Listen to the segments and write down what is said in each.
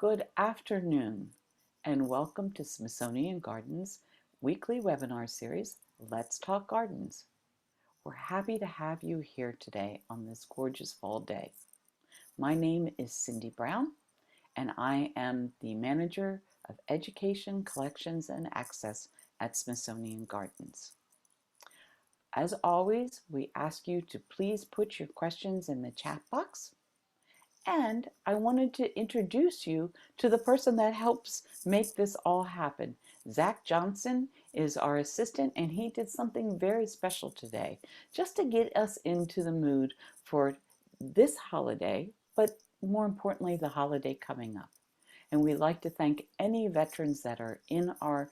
Good afternoon, and welcome to Smithsonian Gardens' weekly webinar series, Let's Talk Gardens. We're happy to have you here today on this gorgeous fall day. My name is Cindy Brown, and I am the Manager of Education, Collections, and Access at Smithsonian Gardens. As always, we ask you to please put your questions in the chat box. And I wanted to introduce you to the person that helps make this all happen. Zach Johnson is our assistant, and he did something very special today just to get us into the mood for this holiday, but more importantly, the holiday coming up. And we'd like to thank any veterans that are in our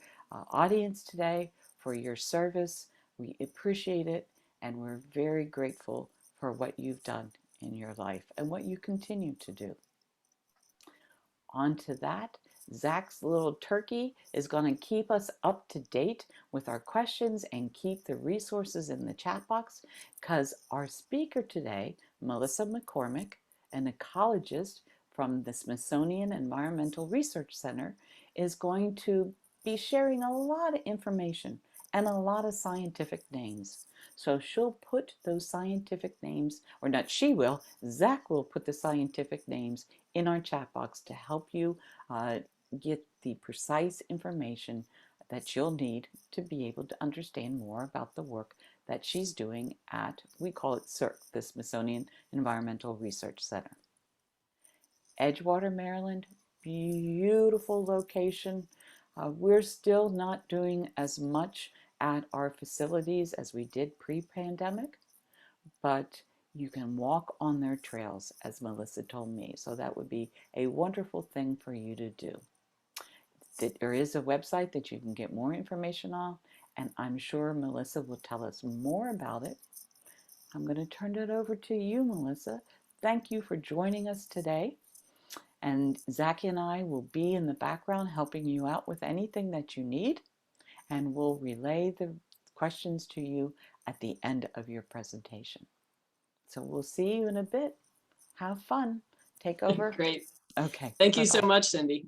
audience today for your service. We appreciate it, and we're very grateful for what you've done in your life and what you continue to do. On to that, Zach's little turkey is going to keep us up to date with our questions and keep the resources in the chat box, because our speaker today, Melissa McCormick, an ecologist from the Smithsonian Environmental Research Center, is going to be sharing a lot of information and a lot of scientific names. So she'll put those scientific names, or not she will, Zach will put the scientific names in our chat box to help you get the precise information that you'll need to be able to understand more about the work that she's doing at, we call it SERC, the Smithsonian Environmental Research Center. Edgewater, Maryland, beautiful location. We're still not doing as much at our facilities as we did pre-pandemic, but you can walk on their trails, as Melissa told me. So that would be a wonderful thing for you to do. There is a website that you can get more information on, and I'm sure Melissa will tell us more about it. I'm going to turn it over to you, Melissa. Thank you for joining us today. And Zach and I will be in the background helping you out with anything that you need, and we'll relay the questions to you at the end of your presentation. So we'll see you in a bit. Have fun. Take over. Great. Okay. Thank you so much, Cindy.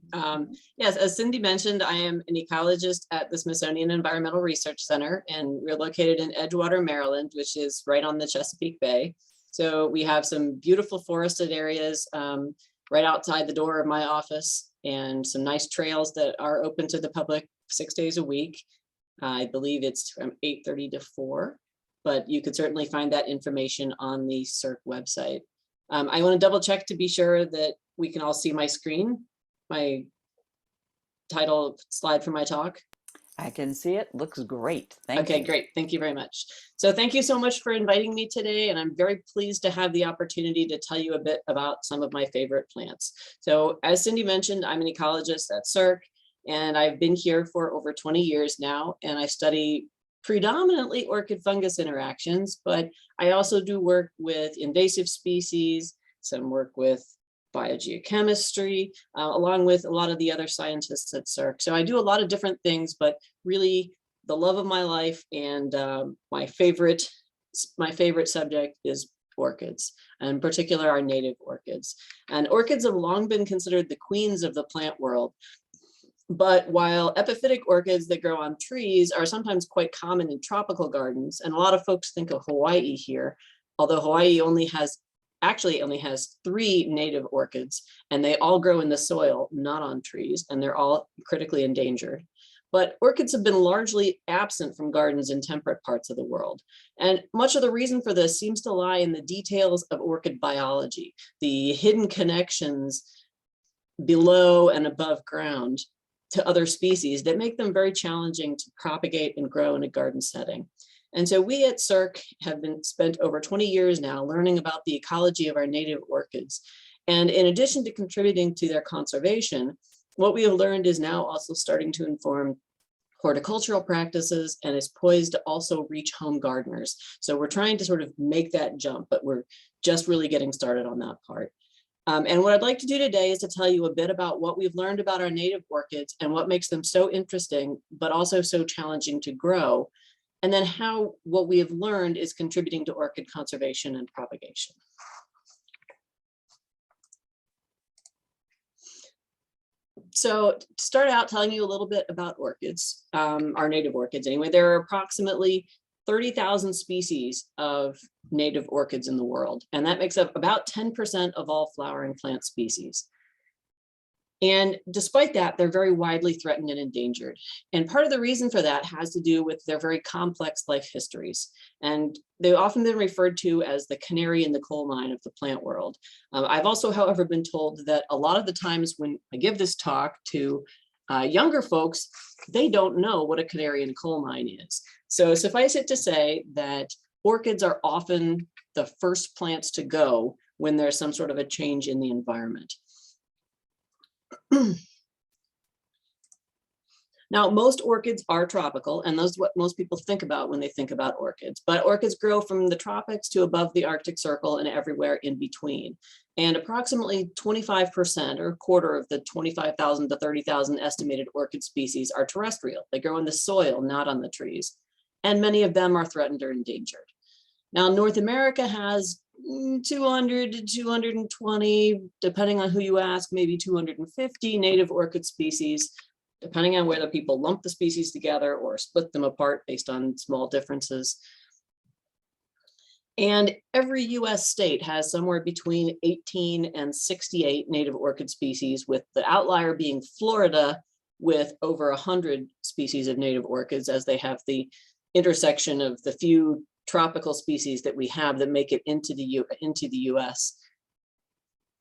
Yes, as Cindy mentioned, I am an ecologist at the Smithsonian Environmental Research Center, and we're located in Edgewater, Maryland, which is right on the Chesapeake Bay. So we have some beautiful forested areas right outside the door of my office, and some nice trails that are open to the public 6 days a week. I believe it's from 8:30 to 4, but you could certainly find that information on the SERC website. I want to double check to be sure that we can all see my screen, my title slide for my talk. I can see it. Looks great. Thank you. Okay, great. Thank you very much. So thank you so much for inviting me today, and I'm very pleased to have the opportunity to tell you a bit about some of my favorite plants. So as Cindy mentioned, I'm an ecologist at SERC, and I've been here for over 20 years now, and I study predominantly orchid fungus interactions, but I also do work with invasive species, some work with biogeochemistry, along with a lot of the other scientists at SERC. So I do a lot of different things, but really the love of my life and my favorite subject is orchids, and in particular our native orchids. And orchids have long been considered the queens of the plant world. But while epiphytic orchids that grow on trees are sometimes quite common in tropical gardens, and a lot of folks think of Hawaii here, although Hawaii actually only has 3 native orchids, and they all grow in the soil, not on trees, and they're all critically endangered. But orchids have been largely absent from gardens in temperate parts of the world. And much of the reason for this seems to lie in the details of orchid biology, the hidden connections below and above ground to other species that make them very challenging to propagate and grow in a garden setting. And so we at SERC have spent over 20 years now learning about the ecology of our native orchids. And in addition to contributing to their conservation, what we have learned is now also starting to inform horticultural practices, and is poised to also reach home gardeners. So we're trying to sort of make that jump, but we're just really getting started on that part. And what I'd like to do today is to tell you a bit about what we've learned about our native orchids and what makes them so interesting, but also so challenging to grow, and then how what we have learned is contributing to orchid conservation and propagation. So to start out telling you a little bit about orchids, our native orchids anyway, there are approximately 30,000 species of native orchids in the world, and that makes up about 10% of all flowering plant species. And despite that, they're very widely threatened and endangered. And part of the reason for that has to do with their very complex life histories. And they've often been referred to as the canary in the coal mine of the plant world. I've also, however, been told that a lot of the times when I give this talk to younger folks, they don't know what a canary in a coal mine is. So suffice it to say that orchids are often the first plants to go when there's some sort of a change in the environment. Now, most orchids are tropical, and those what most people think about when they think about orchids. But orchids grow from the tropics to above the Arctic Circle and everywhere in between. And approximately 25%, or a quarter of the 25,000 to 30,000 estimated orchid species are terrestrial. They grow in the soil, not on the trees. And many of them are threatened or endangered. Now, North America has 200 to 220, depending on who you ask, maybe 250 native orchid species, depending on whether people lump the species together or split them apart based on small differences. And every US state has somewhere between 18 and 68 native orchid species, with the outlier being Florida with over 100 species of native orchids, as they have the intersection of the few tropical species that we have that make it into the US,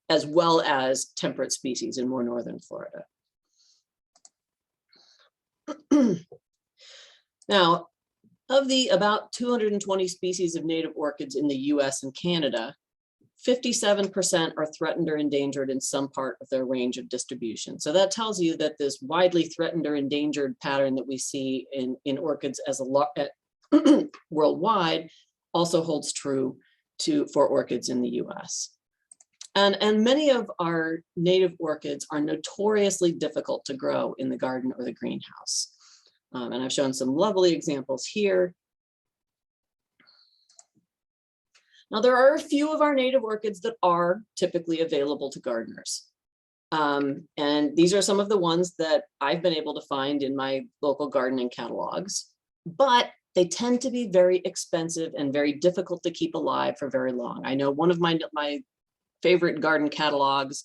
as well as temperate species in more northern Florida. Now, of the about 220 species of native orchids in the US and Canada, 57% are threatened or endangered in some part of their range of distribution. So that tells you that this widely threatened or endangered pattern that we see in orchids as a worldwide also holds true for orchids in the US. And many of our native orchids are notoriously difficult to grow in the garden or the greenhouse. And I've shown some lovely examples here. Now, there are a few of our native orchids that are typically available to gardeners. And these are some of the ones that I've been able to find in my local gardening catalogs, but they tend to be very expensive and very difficult to keep alive for very long. I know one of my favorite garden catalogs,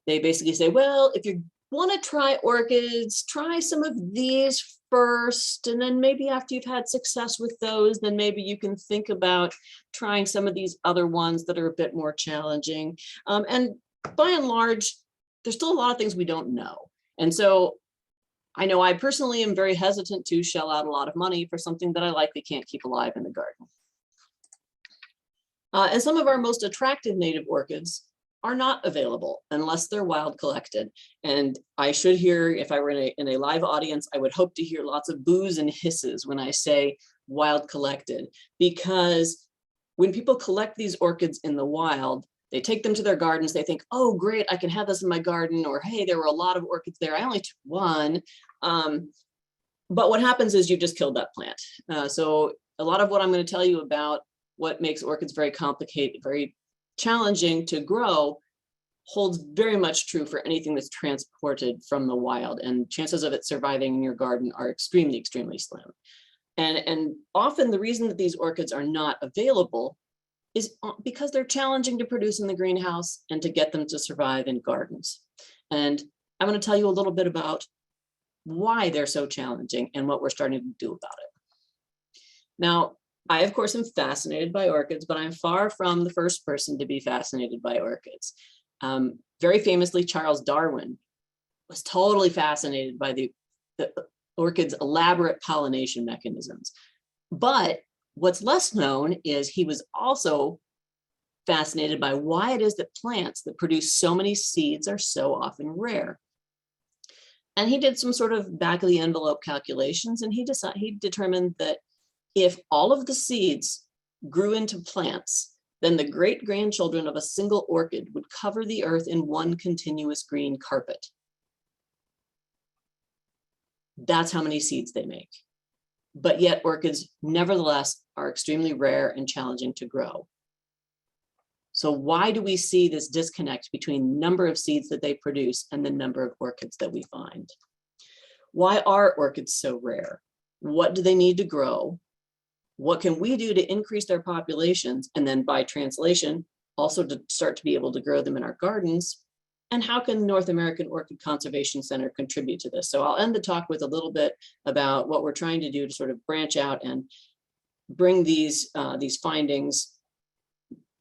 they basically say, well, if you want to try orchids, try some of these first, and then maybe after you've had success with those, then maybe you can think about trying some of these other ones that are a bit more challenging. And by and large, there's still a lot of things we don't know. And so I know I personally am very hesitant to shell out a lot of money for something that I likely can't keep alive in the garden. And some of our most attractive native orchids are not available unless they're wild collected. And I should hear, if I were in a live audience, I would hope to hear lots of boos and hisses when I say wild collected, because when people collect these orchids in the wild, they take them to their gardens, they think, oh, great, I can have this in my garden, or hey, there were a lot of orchids there, I only took one. But what happens is you just killed that plant. So a lot of what I'm going to tell you about what makes orchids very complicated, very challenging to grow, holds very much true for anything that's transported from the wild, and chances of it surviving in your garden are extremely, extremely slim. And often the reason that these orchids are not available is because they're challenging to produce in the greenhouse and to get them to survive in gardens. And I'm going to tell you a little bit about why they're so challenging and what we're starting to do about it. Now, I, of course, am fascinated by orchids, but I'm far from the first person to be fascinated by orchids. Very famously, Charles Darwin was totally fascinated by the orchid's elaborate pollination mechanisms. But what's less known is he was also fascinated by why it is that plants that produce so many seeds are so often rare. And he did some sort of back of the envelope calculations, and he determined that if all of the seeds grew into plants, then the great-grandchildren of a single orchid would cover the earth in one continuous green carpet. That's how many seeds they make. But yet orchids, nevertheless, are extremely rare and challenging to grow. So why do we see this disconnect between number of seeds that they produce and the number of orchids that we find? Why are orchids so rare? What do they need to grow? What can we do to increase their populations? And then by translation, also to start to be able to grow them in our gardens. And how can the North American Orchid Conservation Center contribute to this? So I'll end the talk with a little bit about what we're trying to do to sort of branch out and bring these findings,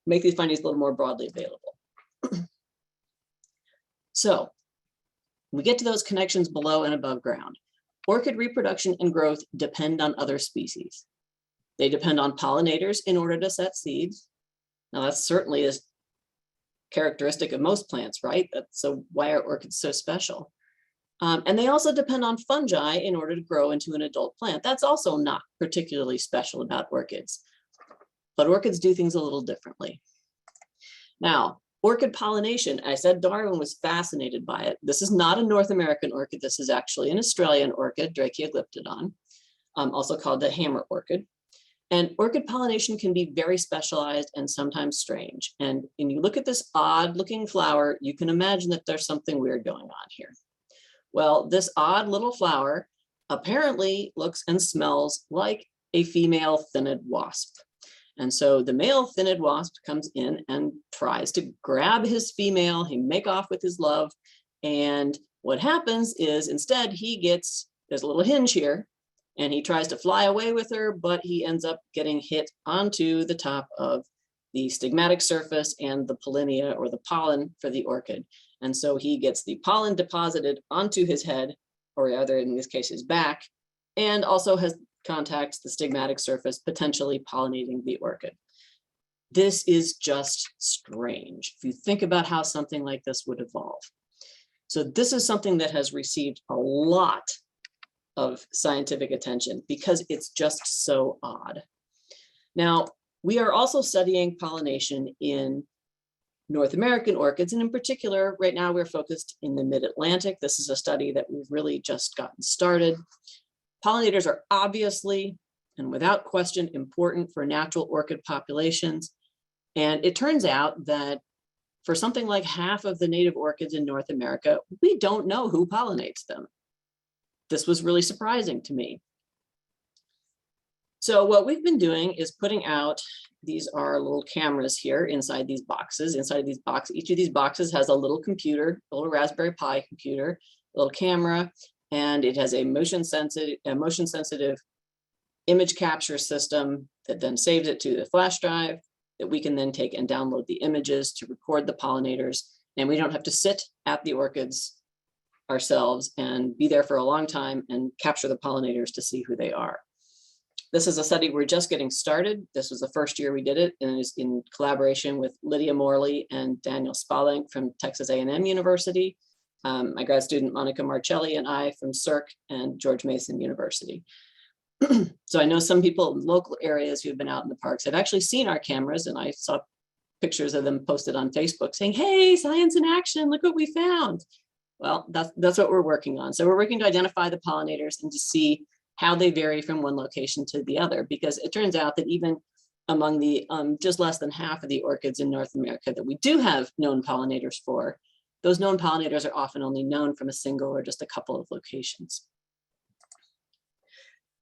make these findings a little more broadly available. So we get to those connections below and above ground. Orchid reproduction and growth depend on other species. They depend on pollinators in order to set seeds. Now that certainly is characteristic of most plants, right? So why are orchids so special? And they also depend on fungi in order to grow into an adult plant. That's also not particularly special about orchids, but orchids do things a little differently. Now, orchid pollination, I said Darwin was fascinated by it. This is not a North American orchid. This is actually an Australian orchid, Dracheoglyptodon, also called the hammer orchid. And orchid pollination can be very specialized and sometimes strange. And when you look at this odd looking flower, you can imagine that there's something weird going on here. Well, this odd little flower apparently looks and smells like a female thinid wasp. And so the male thinid wasp comes in and tries to grab his female, he make off with his love. And what happens is instead he gets, there's a little hinge here, and he tries to fly away with her, but he ends up getting hit onto the top of the stigmatic surface and the pollinia, or the pollen for the orchid. And so he gets the pollen deposited onto his head, or rather in this case his back, and also has contacts the stigmatic surface, potentially pollinating the orchid. This is just strange if you think about how something like this would evolve. So this is something that has received a lot of scientific attention because it's just so odd. Now, we are also studying pollination in North American orchids, and in particular, right now we're focused in the mid-Atlantic. This is a study that we've really just gotten started. Pollinators are obviously and without question important for natural orchid populations. And it turns out that for something like half of the native orchids in North America, we don't know who pollinates them. This was really surprising to me. So what we've been doing is putting out, these are little cameras here inside these boxes. Inside of these boxes, each of these boxes has a little computer, a little Raspberry Pi computer, a little camera, and it has a motion sensitive image capture system that then saves it to the flash drive that we can then take and download the images to record the pollinators. And we don't have to sit at the orchids ourselves and be there for a long time and capture the pollinators to see who they are. This is a study we're just getting started. This was the first year we did it, and it is in collaboration with Lydia Morley and Daniel Spalling from Texas A&M University, my grad student Monica Marcelli, and I from SERC and George Mason University. So I know some people in local areas who have been out in the parks have actually seen our cameras, and I saw pictures of them posted on Facebook saying, "Hey, science in action, look what we found." Well, that's what we're working on. So we're working to identify the pollinators and to see how they vary from one location to the other, because it turns out that even among the just less than half of the orchids in North America that we do have known pollinators for, those known pollinators are often only known from a single or just a couple of locations.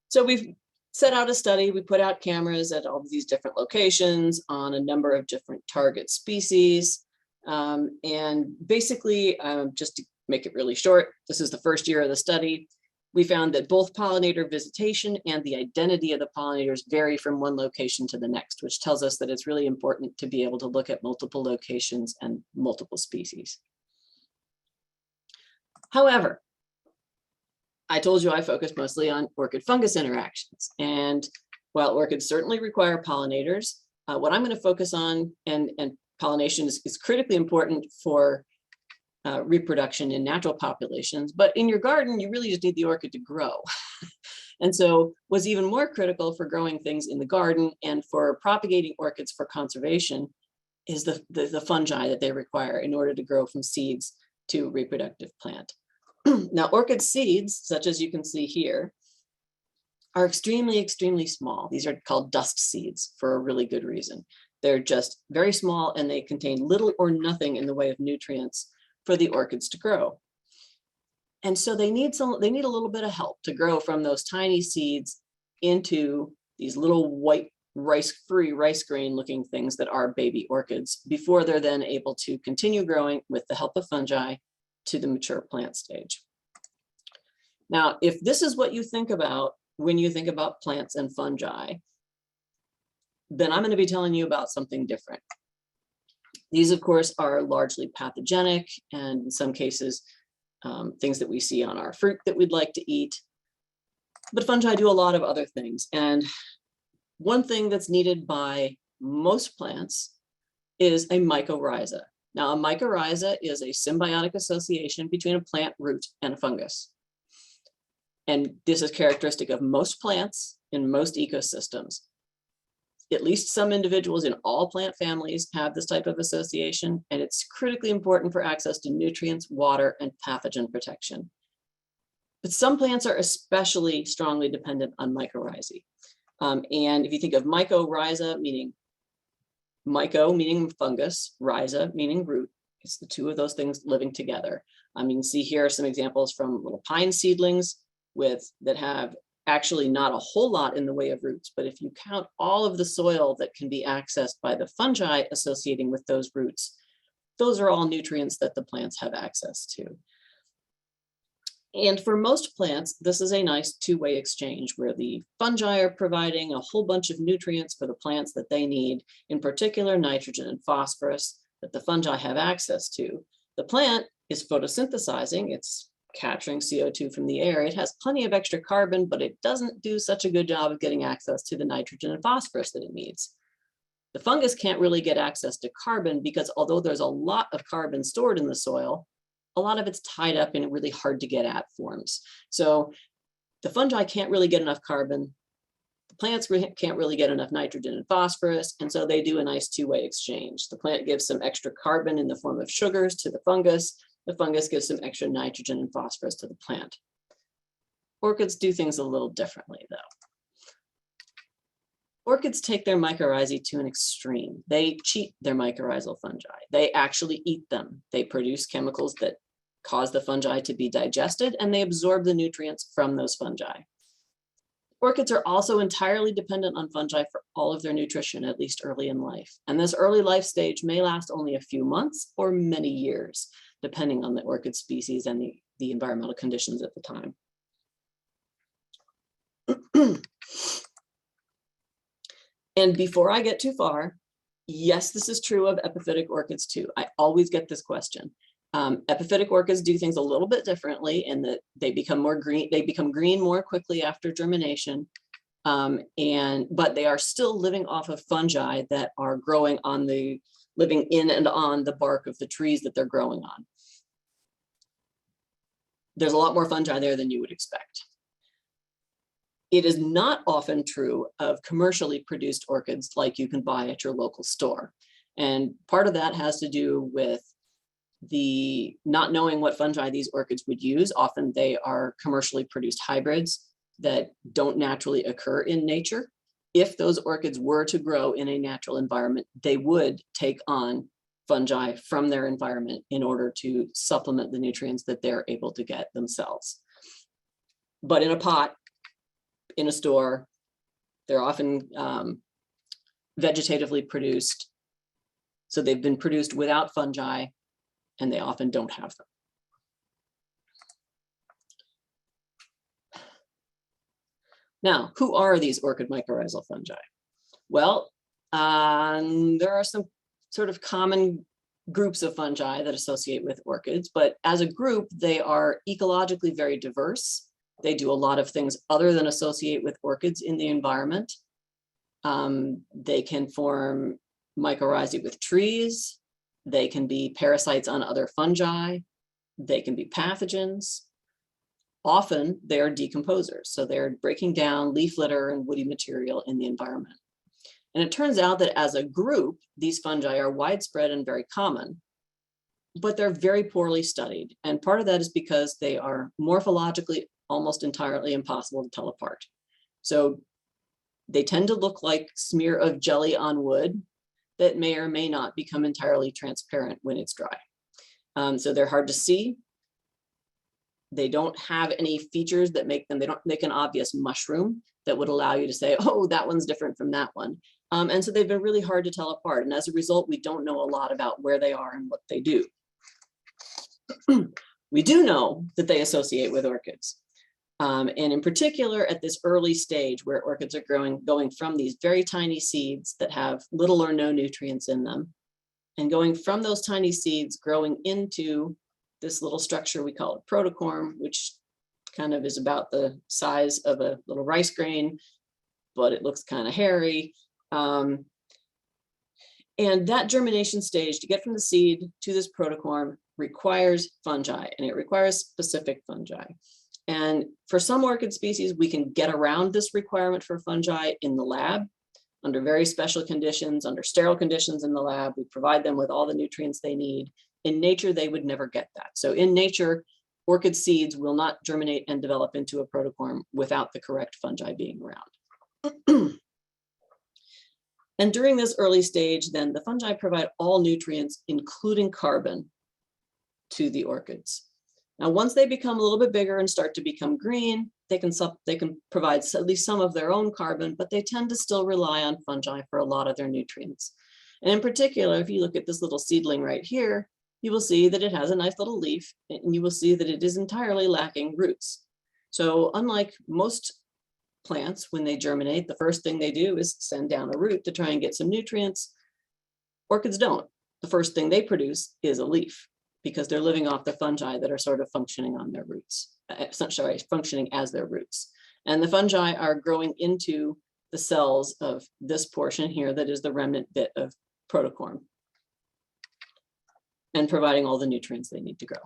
So we've set out a study, we put out cameras at all of these different locations on a number of different target species. And basically, just to make it really short, this is the first year of the study. We found that both pollinator visitation and the identity of the pollinators vary from one location to the next, which tells us that it's really important to be able to look at multiple locations and multiple species. However, I told you I focused mostly on orchid-fungus interactions. And while orchids certainly require pollinators, what I'm going to focus on, and pollination is critically important for reproduction in natural populations, but in your garden, you really just need the orchid to grow. And so what's even more critical for growing things in the garden and for propagating orchids for conservation is the fungi that they require in order to grow from seeds to a reproductive plant. Now, orchid seeds, such as you can see here, are extremely, extremely small. These are called dust seeds for a really good reason. They're just very small and they contain little or nothing in the way of nutrients for the orchids to grow. And so they need a little bit of help to grow from those tiny seeds into these little white rice-free rice grain looking things that are baby orchids before they're then able to continue growing with the help of fungi to the mature plant stage. Now, if this is what you think about when you think about plants and fungi, then I'm going to be telling you about something different. These, of course, are largely pathogenic and in some cases, things that we see on our fruit that we'd like to eat. But fungi do a lot of other things. And one thing that's needed by most plants is a mycorrhiza. Now, a mycorrhiza is a symbiotic association between a plant root and a fungus. And this is characteristic of most plants in most ecosystems. At least some individuals in all plant families have this type of association, and it's critically important for access to nutrients, water, and pathogen protection. But some plants are especially strongly dependent on mycorrhizae. And if you think of mycorrhiza, meaning myco, meaning fungus, rhiza, meaning root, it's the two of those things living together. You can see here some examples from little pine seedlings that have actually not a whole lot in the way of roots, but if you count all of the soil that can be accessed by the fungi associating with those roots, those are all nutrients that the plants have access to. And for most plants, this is a nice two-way exchange where the fungi are providing a whole bunch of nutrients for the plants that they need, in particular nitrogen and phosphorus that the fungi have access to. The plant is photosynthesizing, it's capturing CO2 from the air. It has plenty of extra carbon, but it doesn't do such a good job of getting access to the nitrogen and phosphorus that it needs. The fungus can't really get access to carbon because although there's a lot of carbon stored in the soil, a lot of it's tied up in really hard to get at forms. So the fungi can't really get enough carbon. The plants can't really get enough nitrogen and phosphorus. And so they do a nice two-way exchange. The plant gives some extra carbon in the form of sugars to the fungus. The fungus gives some extra nitrogen and phosphorus to the plant. Orchids do things a little differently, though. Orchids take their mycorrhizae to an extreme. They cheat their mycorrhizal fungi. They actually eat them. They produce chemicals that cause the fungi to be digested, and they absorb the nutrients from those fungi. Orchids are also entirely dependent on fungi for all of their nutrition, at least early in life. And this early life stage may last only a few months or many years, depending on the orchid species and the environmental conditions at the time. And before I get too far, yes, this is true of epiphytic orchids too. I always get this question. Epiphytic orchids do things a little bit differently in that they become more green. They become green more quickly after germination, but they are still living off of fungi that are growing living in and on the bark of the trees that they're growing on. There's a lot more fungi there than you would expect. It is not often true of commercially produced orchids like you can buy at your local store. And part of that has to do with the not knowing what fungi these orchids would use. Often they are commercially produced hybrids that don't naturally occur in nature. If those orchids were to grow in a natural environment, they would take on fungi from their environment in order to supplement the nutrients that they're able to get themselves. But in a pot, in a store, they're often vegetatively produced. So they've been produced without fungi, and they often don't have them. Now, who are these orchid mycorrhizal fungi? Well, there are some sort of common groups of fungi that associate with orchids, but as a group, they are ecologically very diverse. They do a lot of things other than associate with orchids in the environment. They can form mycorrhizae with trees. They can be parasites on other fungi. They can be pathogens. Often they are decomposers, so they're breaking down leaf litter and woody material in the environment. And it turns out that as a group, these fungi are widespread and very common, but they're very poorly studied. And part of that is because they are morphologically almost entirely impossible to tell apart. So they tend to look like smear of jelly on wood. that may or may not become entirely transparent when it's dry. So they're hard to see. They don't have any features that make them, they don't make an obvious mushroom that would allow you to say, oh, that one's different from that one. And so they've been really hard to tell apart. And as a result, we don't know a lot about where they are and what they do. We do know that they associate with orchids. And in particular, at this early stage where orchids are going from these very tiny seeds that have little or no nutrients in them, and going from those tiny seeds growing into this little structure we call a protocorm, which kind of is about the size of a little rice grain, but it looks kind of hairy. And that germination stage, to get from the seed to this protocorm, requires fungi, and it requires specific fungi. And for some orchid species, we can get around this requirement for fungi in the lab under very special conditions, under sterile conditions in the lab. We provide them with all the nutrients they need. In nature, they would never get that. So in nature, orchid seeds will not germinate and develop into a protocorm without the correct fungi being around. And during this early stage, then the fungi provide all nutrients, including carbon, to the orchids. Now, once they become a little bit bigger and start to become green, they can provide at least some of their own carbon, but they tend to still rely on fungi for a lot of their nutrients. And in particular, if you look at this little seedling right here, you will see that it has a nice little leaf, and you will see that it is entirely lacking roots. So unlike most plants, when they germinate, the first thing they do is send down a root to try and get some nutrients. Orchids don't. The first thing they produce is a leaf, because they're living off the fungi that are sort of functioning on their roots, functioning as their roots. And the fungi are growing into the cells of this portion here that is the remnant bit of protocorm, and providing all the nutrients they need to grow.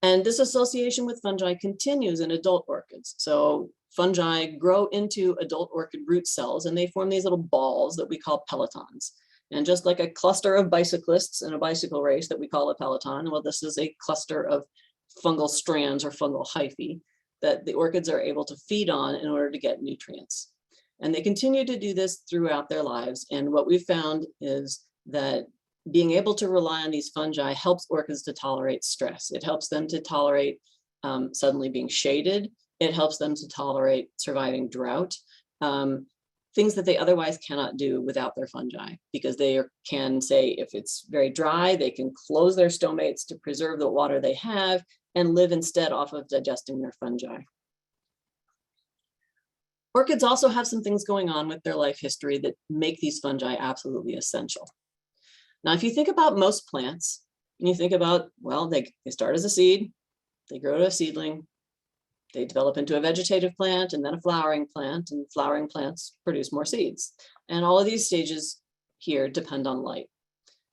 And this association with fungi continues in adult orchids. So fungi grow into adult orchid root cells, and they form these little balls that we call pelotons. And just like a cluster of bicyclists in a bicycle race that we call a peloton, well, this is a cluster of fungal strands or fungal hyphae that the orchids are able to feed on in order to get nutrients. And they continue to do this throughout their lives. And what we've found is that being able to rely on these fungi helps orchids to tolerate stress. It helps them to tolerate suddenly being shaded. It helps them to tolerate surviving drought. Things that they otherwise cannot do without their fungi, because they can say, if it's very dry, they can close their stomates to preserve the water they have and live instead off of digesting their fungi. Orchids also have some things going on with their life history that make these fungi absolutely essential. Now, if you think about most plants, and you think about, well, they start as a seed, they grow to a seedling, they develop into a vegetative plant and then a flowering plant, and flowering plants produce more seeds. And all of these stages here depend on light.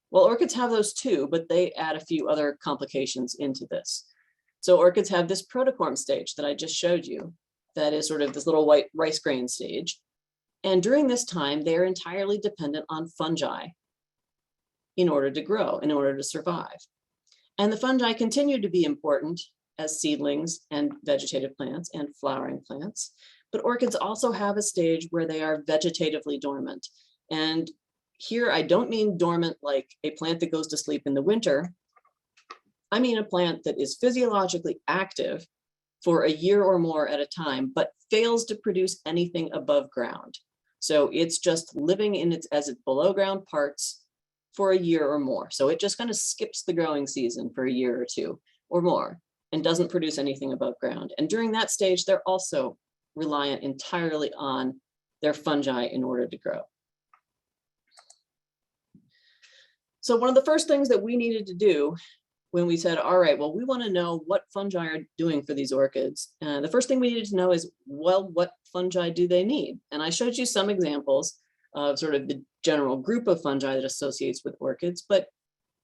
Well, orchids have those too, but they add a few other complications into this. So orchids have this protocorm stage that I just showed you, that is sort of this little white rice grain stage. And during this time, they're entirely dependent on fungi in order to grow, in order to survive. And the fungi continue to be important as seedlings and vegetative plants and flowering plants. But orchids also have a stage where they are vegetatively dormant. And here I don't mean dormant like a plant that goes to sleep in the winter. I mean a plant that is physiologically active for a year or more at a time, but fails to produce anything above ground. So it's just living in its below ground parts for a year or more. So it just kind of skips the growing season for a year or two or more and doesn't produce anything above ground. And during that stage, they're also reliant entirely on their fungi in order to grow. So one of the first things that we needed to do when we said, all right, well, we want to know what fungi are doing for these orchids. And the first thing we needed to know is, well, what fungi do they need? And I showed you some examples of sort of the general group of fungi that associates with orchids, but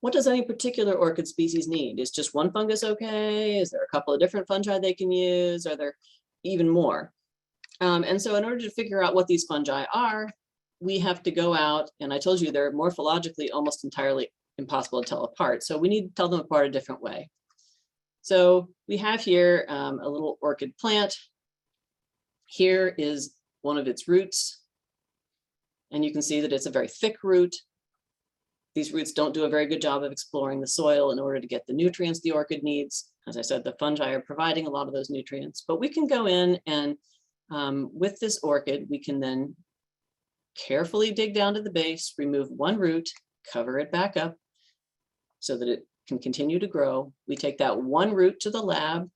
what does any particular orchid species need? Is just one fungus okay? Is there a couple of different fungi they can use? Are there even more? And so in order to figure out what these fungi are, we have to go out, and I told you they're morphologically almost entirely impossible to tell apart. So we need to tell them apart a different way. So we have here a little orchid plant. Here is one of its roots. And you can see that it's a very thick root. These roots don't do a very good job of exploring the soil in order to get the nutrients the orchid needs. As I said, the fungi are providing a lot of those nutrients, but we can go in and with this orchid, we can then carefully dig down to the base, remove one root, cover it back up so that it can continue to grow. We take that one root to the lab.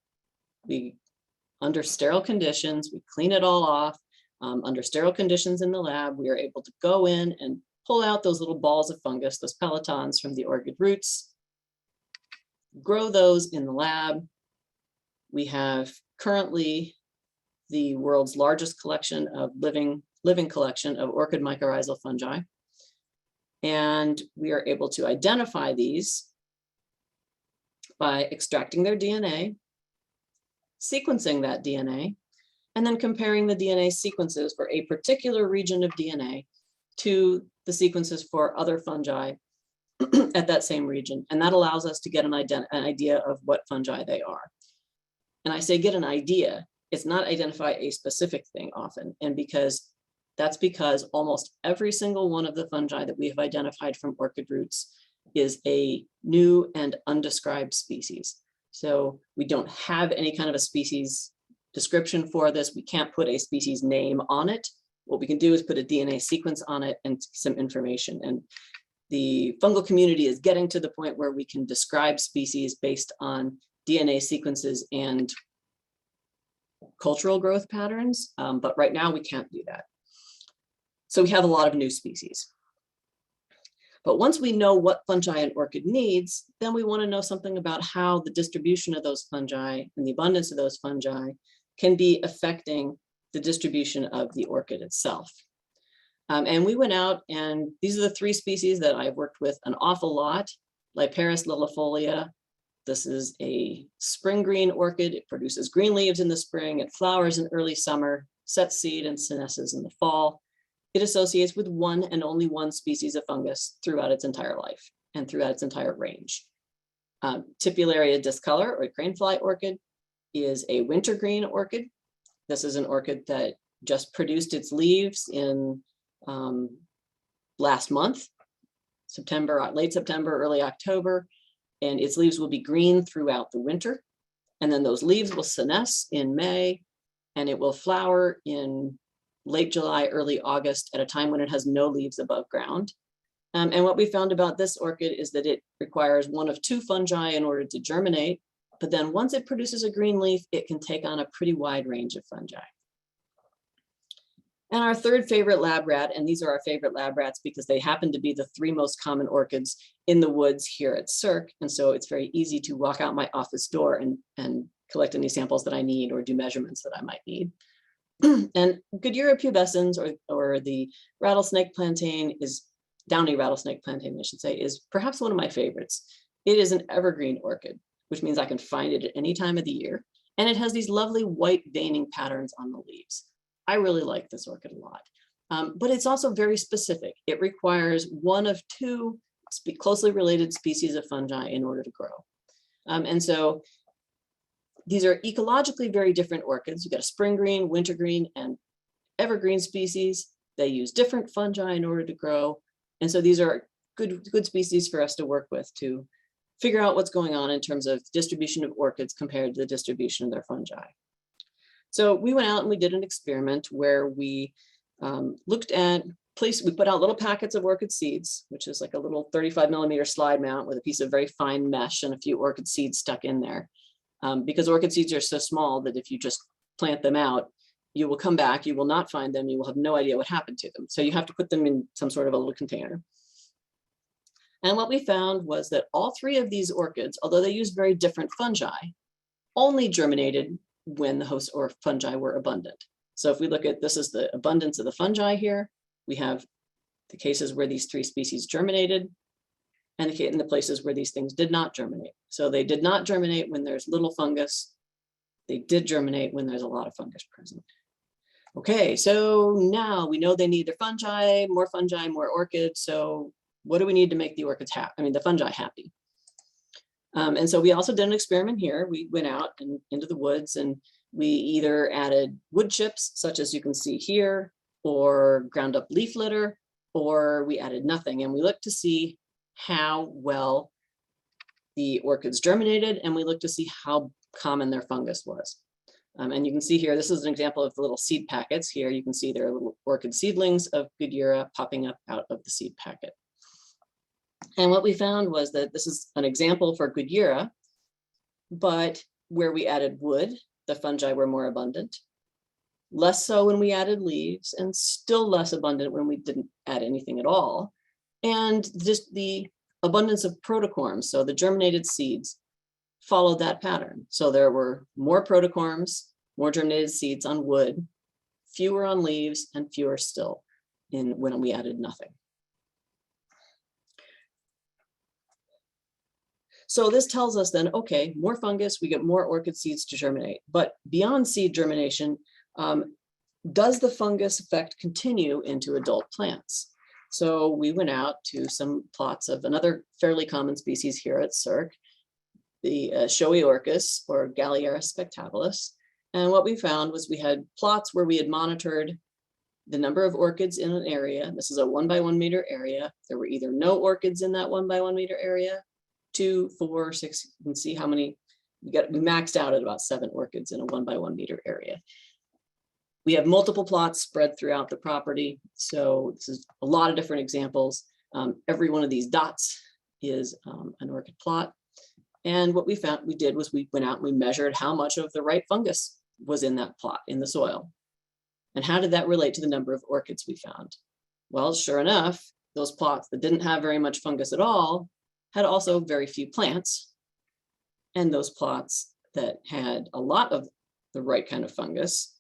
Under sterile conditions, we clean it all off. Under sterile conditions in the lab, we are able to go in and pull out those little balls of fungus, those pelotons from the orchid roots, grow those in the lab. We have currently the world's largest collection of living collection of orchid mycorrhizal fungi. And we are able to identify these by extracting their DNA, sequencing that DNA, and then comparing the DNA sequences for a particular region of DNA to the sequences for other fungi at that same region. And that allows us to get an idea of what fungi they are. And I say get an idea, it's not identify a specific thing often. And that's because almost every single one of the fungi that we have identified from orchid roots is a new and undescribed species. So we don't have any kind of a species description for this. We can't put a species name on it. What we can do is put a DNA sequence on it and some information. And the fungal community is getting to the point where we can describe species based on DNA sequences and cultural growth patterns. But right now we can't do that. So we have a lot of new species. But once we know what fungi an orchid needs, then we want to know something about how the distribution of those fungi and the abundance of those fungi can be affecting the distribution of the orchid itself. And we went out, and these are the three species that I've worked with an awful lot. Liparis lilifolia. This is a spring green orchid. It produces green leaves in the spring. It flowers in early summer, sets seed and senesces in the fall. It associates with one and only one species of fungus throughout its entire life and throughout its entire range. Tipularia discolor, or cranefly orchid, is a wintergreen orchid. This is an orchid that just produced its leaves in last month, late September, early October, and its leaves will be green throughout the winter. And then those leaves will senesce in May, and it will flower in late July, early August, at a time when it has no leaves above ground. And what we found about this orchid is that it requires one of two fungi in order to germinate. But then once it produces a green leaf, it can take on a pretty wide range of fungi. And our third favorite lab rat, and these are our favorite lab rats because they happen to be the three most common orchids in the woods here at SERC. And so it's very easy to walk out my office door and collect any samples that I need or do measurements that I might need. And Goodyear pubescens, or the rattlesnake plantain, downy rattlesnake plantain, I should say, is perhaps one of my favorites. It is an evergreen orchid, which means I can find it at any time of the year. And it has these lovely white veining patterns on the leaves. I really like this orchid a lot, but it's also very specific. It requires one of two closely related species of fungi in order to grow. And so these are ecologically very different orchids. You've got a spring green, wintergreen, and evergreen species. They use different fungi in order to grow. And so these are good species for us to work with to figure out what's going on in terms of distribution of orchids compared to the distribution of their fungi. So we went out and we did an experiment where we looked at we put out little packets of orchid seeds, which is like a little 35mm slide mount with a piece of very fine mesh and a few orchid seeds stuck in there. Because orchid seeds are so small that if you just plant them out, you will come back, you will not find them, you will have no idea what happened to them. So you have to put them in some sort of a little container. And what we found was that all three of these orchids, although they use very different fungi, only germinated when the host or fungi were abundant. So if we look at, this is the abundance of the fungi here, we have the cases where these three species germinated, and in the places where these things did not germinate. So they did not germinate when there's little fungus. They did germinate when there's a lot of fungus present. Okay, so now we know they need their fungi, more orchids. So what do we need to make the orchids happy? The fungi happy. And so we also did an experiment here. We went out into the woods and we either added wood chips, such as you can see here, or ground up leaf litter, or we added nothing. And we looked to see how well the orchids germinated, and we looked to see how common their fungus was. And you can see here, this is an example of the little seed packets. Here you can see there are little orchid seedlings of Goodyear popping up out of the seed packet. And what we found was that this is an example for Goodyear, but where we added wood, the fungi were more abundant. Less so when we added leaves, and still less abundant when we didn't add anything at all. And just the abundance of protocorms, so the germinated seeds, followed that pattern. So there were more protocorms, more germinated seeds on wood, fewer on leaves, and fewer still when we added nothing. So this tells us then, okay, more fungus, we get more orchid seeds to germinate. But beyond seed germination, does the fungus effect continue into adult plants? So we went out to some plots of another fairly common species here at SERC, the showy orchis, or Galliera spectabilis. And what we found was we had plots where we had monitored the number of orchids in an area. This is a 1 by 1 meter area. There were either no orchids in that 1 by 1 meter area, 2, 4, 6, you can see how many, we maxed out at about 7 orchids in a 1 by 1 meter area. We have multiple plots spread throughout the property. So this is a lot of different examples. Every one of these dots is an orchid plot. And what we did was we went out and we measured how much of the right fungus was in that plot in the soil. And how did that relate to the number of orchids we found? Well, sure enough, those plots that didn't have very much fungus at all had also very few plants. And those plots that had a lot of the right kind of fungus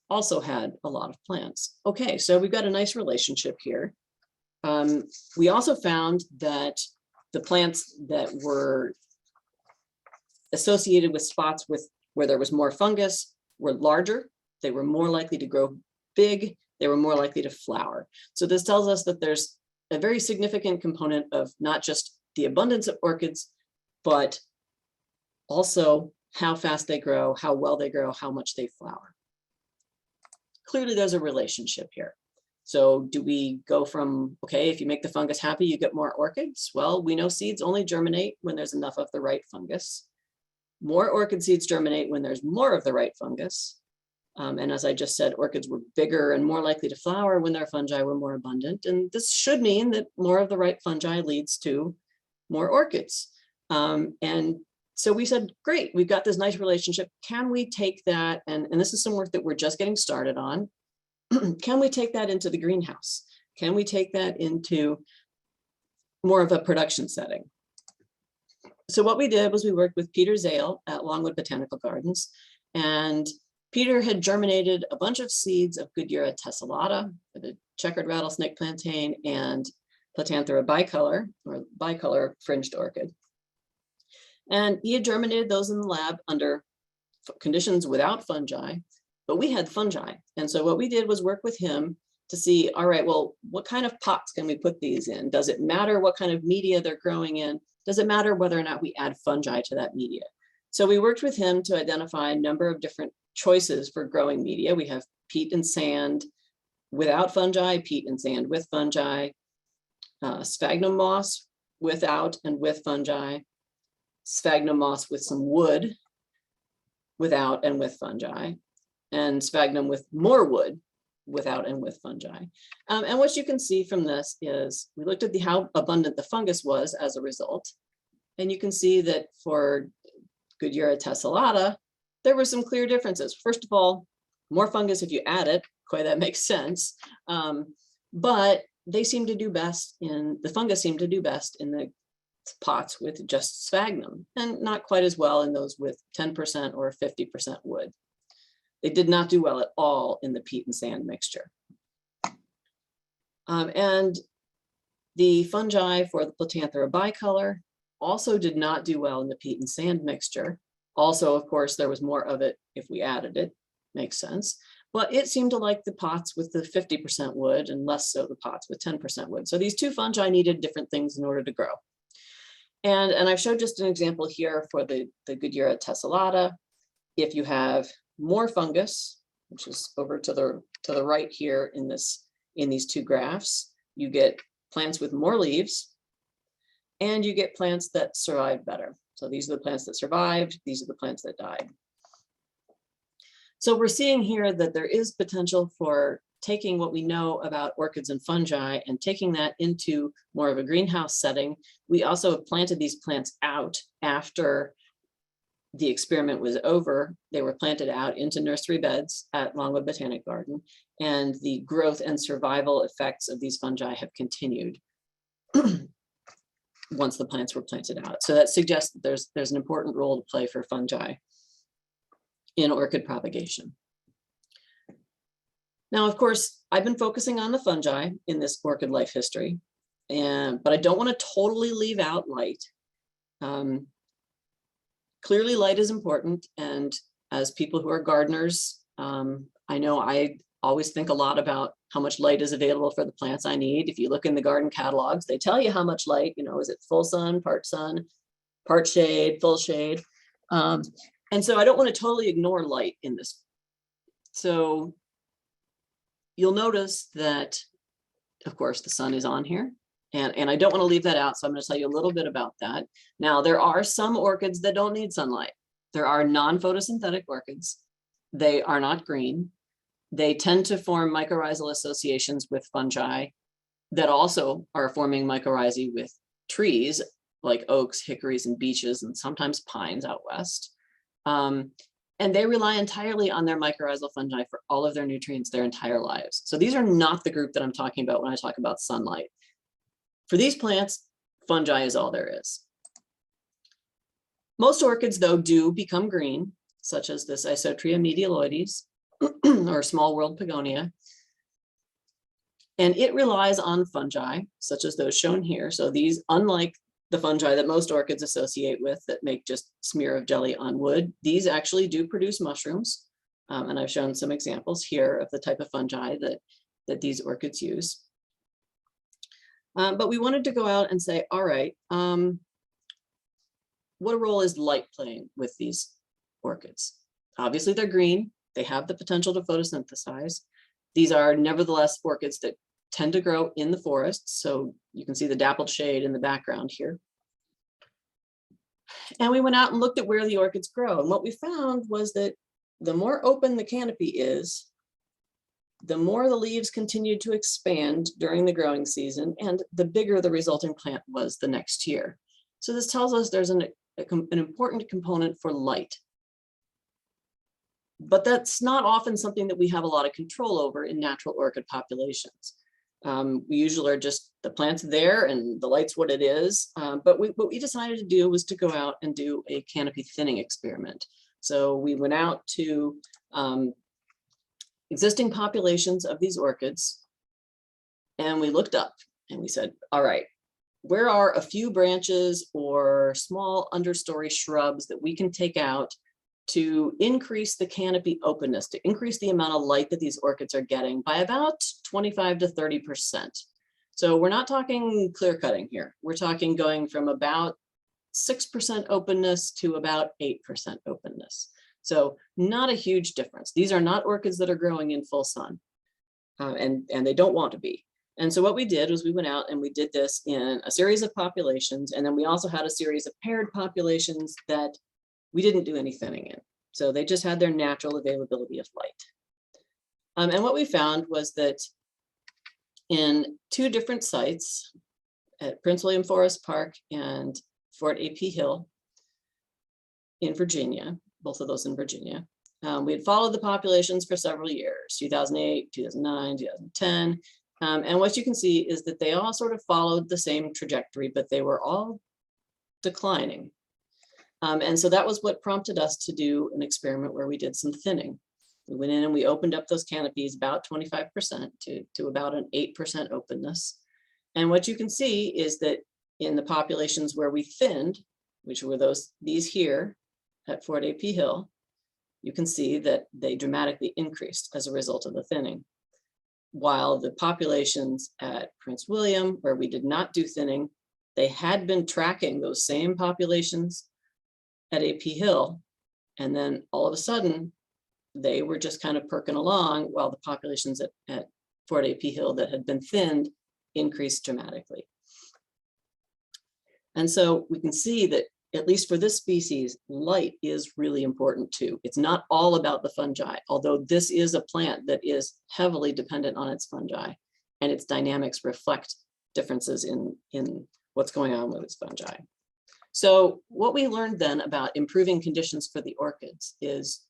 also had a lot of plants. Okay, so we've got a nice relationship here. We also found that the plants that were associated with spots where there was more fungus were larger, they were more likely to grow big, they were more likely to flower. So this tells us that there's a very significant component of not just the abundance of orchids, but also how fast they grow, how well they grow, how much they flower. Clearly there's a relationship here. So do we go from, okay, if you make the fungus happy, you get more orchids? Well, we know seeds only germinate when there's enough of the right fungus. More orchid seeds germinate when there's more of the right fungus. And as I just said, orchids were bigger and more likely to flower when their fungi were more abundant. And this should mean that more of the right fungi leads to more orchids. And so we said, great, we've got this nice relationship. Can we take that, and this is some work that we're just getting started on, can we take that into the greenhouse? Can we take that into more of a production setting? So what we did was we worked with Peter Zale at Longwood Botanical Gardens, and Peter had germinated a bunch of seeds of Goodyear tessellata, the checkered rattlesnake plantain, and Platanthera bicolor, or bicolor fringed orchid. And he had germinated those in the lab under conditions without fungi, but we had fungi. And so what we did was work with him to see, all right, well, what kind of pots can we put these in? Does it matter what kind of media they're growing in? Does it matter whether or not we add fungi to that media? So we worked with him to identify a number of different choices for growing media. We have peat and sand without fungi, peat and sand with fungi, sphagnum moss without and with fungi, sphagnum moss with some wood without and with fungi, and sphagnum with more wood without and with fungi. And what you can see from this is we looked at how abundant the fungus was as a result. And you can see that for Goodyear tessellata, there were some clear differences. First of all, more fungus if you add it, quite that makes sense. But they seem to do best the fungus seemed to do best in the pots with just sphagnum, and not quite as well in those with 10% or 50% wood. They did not do well at all in the peat and sand mixture. And the fungi for the Platanthera bicolor also did not do well in the peat and sand mixture. Also, of course, there was more of it if we added it, makes sense. But it seemed to like the pots with the 50% wood and less so the pots with 10% wood. So these two fungi needed different things in order to grow. And I've showed just an example here for the Goodyear tessellata. If you have more fungus which is over to the right here in these two graphs, you get plants with more leaves, and you get plants that survive better. So these are the plants that survived, these are the plants that died. So we're seeing here that there is potential for taking what we know about orchids and fungi and taking that into more of a greenhouse setting. We also have planted these plants out after the experiment was over. They were planted out into nursery beds at Longwood Botanic Garden, and the growth and survival effects of these fungi have continued once the plants were planted out. So that suggests that there's an important role to play for fungi in orchid propagation. Now, of course, I've been focusing on the fungi in this orchid life history, but I don't want to totally leave out light. Clearly, light is important, and as people who are gardeners, I know I always think a lot about how much light is available for the plants I need. If you look in the garden catalogs, they tell you how much light, is it full sun, part shade, full shade. And so I don't want to totally ignore light in this. So you'll notice that, of course, the sun is on here. And I don't want to leave that out, so I'm going to tell you a little bit about that. Now, there are some orchids that don't need sunlight. There are non-photosynthetic orchids. They are not green. They tend to form mycorrhizal associations with fungi that also are forming mycorrhizae with trees like oaks, hickories, and beeches, and sometimes pines out west. And they rely entirely on their mycorrhizal fungi for all of their nutrients their entire lives. So these are not the group that I'm talking about when I talk about sunlight. For these plants, fungi is all there is. Most orchids, though, do become green, such as this Isotria medialoides or small world begonia. And it relies on fungi, such as those shown here. So these, unlike the fungi that most orchids associate with that make just smear of jelly on wood, these actually do produce mushrooms. And I've shown some examples here of the type of fungi that these orchids use. But we wanted to go out and say, all right, what role is light playing with these orchids? Obviously, they're green. They have the potential to photosynthesize. These are nevertheless orchids that tend to grow in the forests. So you can see the dappled shade in the background here. And we went out and looked at where the orchids grow. And what we found was that the more open the canopy is, the more the leaves continued to expand during the growing season, and the bigger the resulting plant was the next year. So this tells us there's an important component for light. But that's not often something that we have a lot of control over in natural orchid populations. We usually are just the plant's there and the light's what it is. But what we decided to do was to go out and do a canopy thinning experiment. So we went out to existing populations of these orchids, and we looked up and we said, all right, where are a few branches or small understory shrubs that we can take out to increase the canopy openness, to increase the amount of light that these orchids are getting by about 25 to 30%. So we're not talking clear cutting here. We're talking going from about 6% openness to about 8% openness. So not a huge difference. These are not orchids that are growing in full sun, and they don't want to be. And so what we did was we went out and we did this in a series of populations, and then we also had a series of paired populations that we didn't do any thinning in. So they just had their natural availability of light. And what we found was that in two different sites, at Prince William Forest Park and Fort A.P. Hill in Virginia, both of those in Virginia, we had followed the populations for several years, 2008, 2009, 2010. And what you can see is that they all sort of followed the same trajectory, but they were all declining. And so that was what prompted us to do an experiment where we did some thinning. We went in and we opened up those canopies about 25% to about an 8% openness. And what you can see is that in the populations where we thinned, which were these here at Fort A.P. Hill, you can see that they dramatically increased as a result of the thinning. While the populations at Prince William, where we did not do thinning, they had been tracking those same populations at A.P. Hill, and then all of a sudden they were just kind of perking along while the populations at Fort A.P. Hill that had been thinned increased dramatically. And so we can see that, at least for this species, light is really important too. It's not all about the fungi, although this is a plant that is heavily dependent on its fungi, and its dynamics reflect differences in what's going on with its fungi. So what we learned then about improving conditions for the orchids is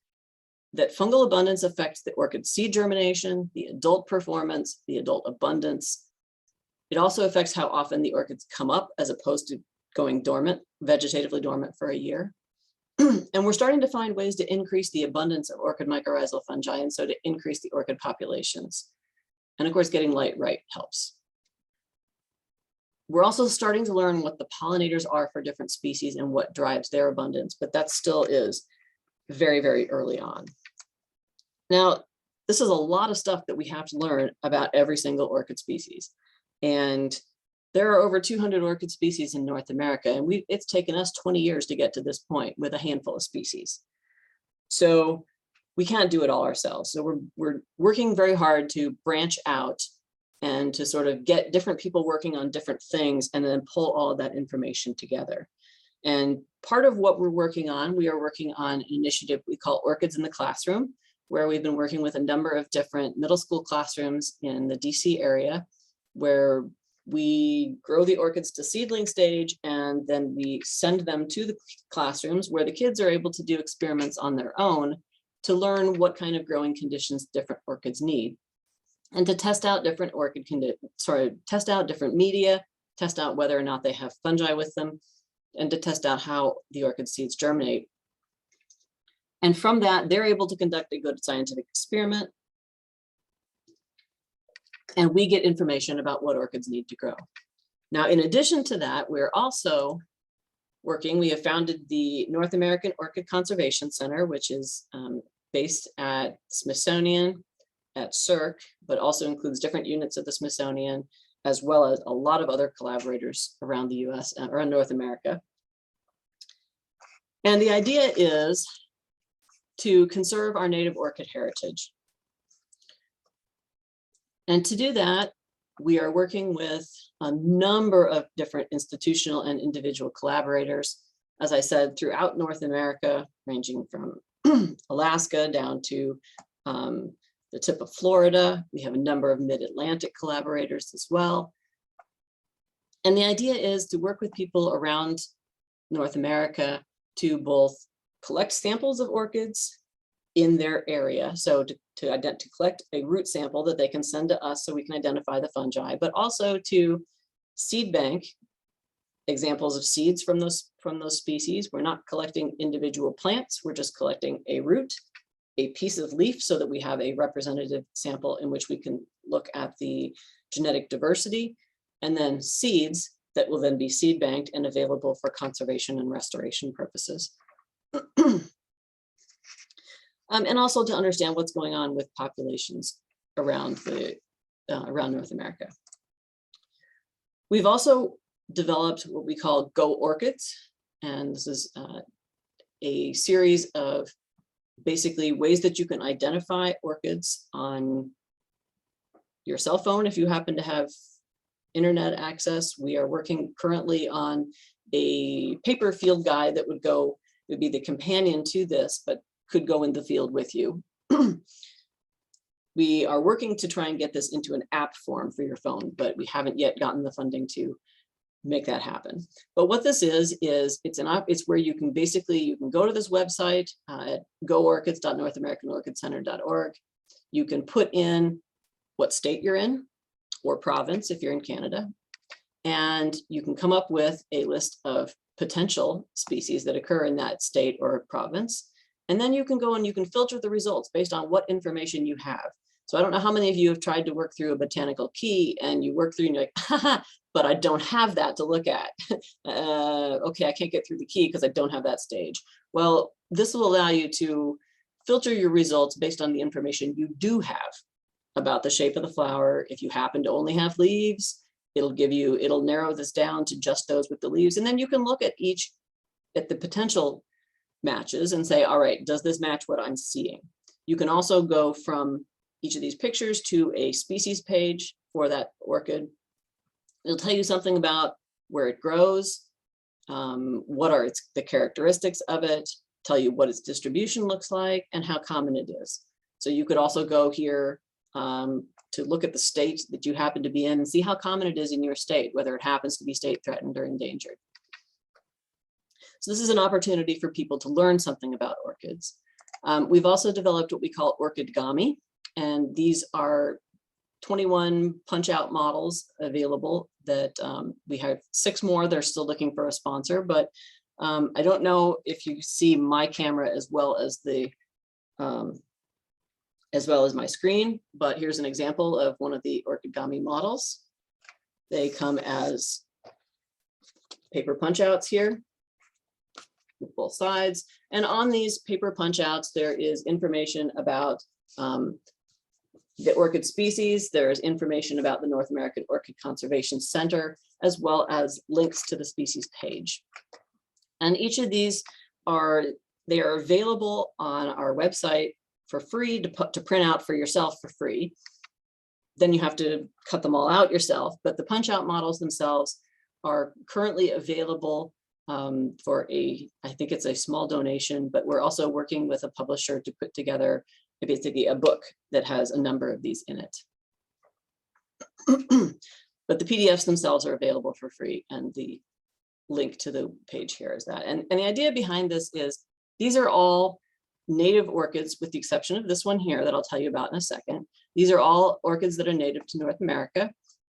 that fungal abundance affects the orchid seed germination, the adult performance, the adult abundance. It also affects how often the orchids come up as opposed to going dormant, vegetatively dormant for a year. And we're starting to find ways to increase the abundance of orchid mycorrhizal fungi, and so to increase the orchid populations. And of course, getting light right helps. We're also starting to learn what the pollinators are for different species and what drives their abundance, but that still is very, very early on. Now, this is a lot of stuff that we have to learn about every single orchid species. And there are over 200 orchid species in North America, and it's taken us 20 years to get to this point with a handful of species. So we can't do it all ourselves. So we're working very hard to branch out and to sort of get different people working on different things and then pull all of that information together. And part of what we're working on, we are working on an initiative we call Orchids in the Classroom, where we've been working with a number of different middle school classrooms in the DC area, where we grow the orchids to seedling stage, and then we send them to the classrooms where the kids are able to do experiments on their own to learn what kind of growing conditions different orchids need, and to test out different test out different media, test out whether or not they have fungi with them, and to test out how the orchid seeds germinate. And from that, they're able to conduct a good scientific experiment, and we get information about what orchids need to grow. Now, in addition to that, we're also working, we have founded the North American Orchid Conservation Center, which is based at Smithsonian, at SERC, but also includes different units of the Smithsonian, as well as a lot of other collaborators around the US, around North America. And the idea is to conserve our native orchid heritage. And to do that, we are working with a number of different institutional and individual collaborators, as I said, throughout North America, ranging from Alaska down to the tip of Florida. We have a number of mid-Atlantic collaborators as well. And the idea is to work with people around North America to both collect samples of orchids in their area, so to collect a root sample that they can send to us so we can identify the fungi, but also to seed bank examples of seeds from those species. We're not collecting individual plants, we're just collecting a root, a piece of leaf, so that we have a representative sample in which we can look at the genetic diversity, and then seeds that will then be seed banked and available for conservation and restoration purposes. And also to understand what's going on with populations around North America. We've also developed what we call Go Orchids, and this is a series of basically ways that you can identify orchids on your cell phone if you happen to have internet access. We are working currently on a paper field guide that would be the companion to this, but could go in the field with you. We are working to try and get this into an app form for your phone, but we haven't yet gotten the funding to make that happen. But what this is it's where you can go to this website at goorchids.northamericanorchidcenter.org. You can put in what state you're in, or province if you're in Canada, and you can come up with a list of potential species that occur in that state or province. And then you can go and you can filter the results based on what information you have. So I don't know how many of you have tried to work through a botanical key and you work through and you're like, haha, but I don't have that to look at. Okay, I can't get through the key because I don't have that stage. Well, this will allow you to filter your results based on the information you do have about the shape of the flower. If you happen to only have leaves, it'll narrow this down to just those with the leaves. And then you can look at the potential matches and say, all right, does this match what I'm seeing? You can also go from each of these pictures to a species page for that orchid. It'll tell you something about where it grows, what are the characteristics of it, tell you what its distribution looks like, and how common it is. So you could also go here to look at the state that you happen to be in and see how common it is in your state, whether it happens to be state threatened or endangered. So this is an opportunity for people to learn something about orchids. We've also developed what we call orchid-gami, and these are 21 punch-out models available that we have 6 more. They're still looking for a sponsor, but I don't know if you see my camera as well as my screen, but here's an example of one of the orchid-gami models. They come as paper punch-outs here with both sides. And on these paper punch-outs, there is information about the orchid species. There's information about the North American Orchid Conservation Center, as well as links to the species page. And each of these are available on our website for free to print out for yourself for free. Then you have to cut them all out yourself, but the punch out models themselves are currently available for I think it's a small donation, but we're also working with a publisher to put together basically a book that has a number of these in it. But the PDFs themselves are available for free, and the link to the page here is that. And the idea behind this is these are all native orchids, with the exception of this one here that I'll tell you about in a second. These are all orchids that are native to North America.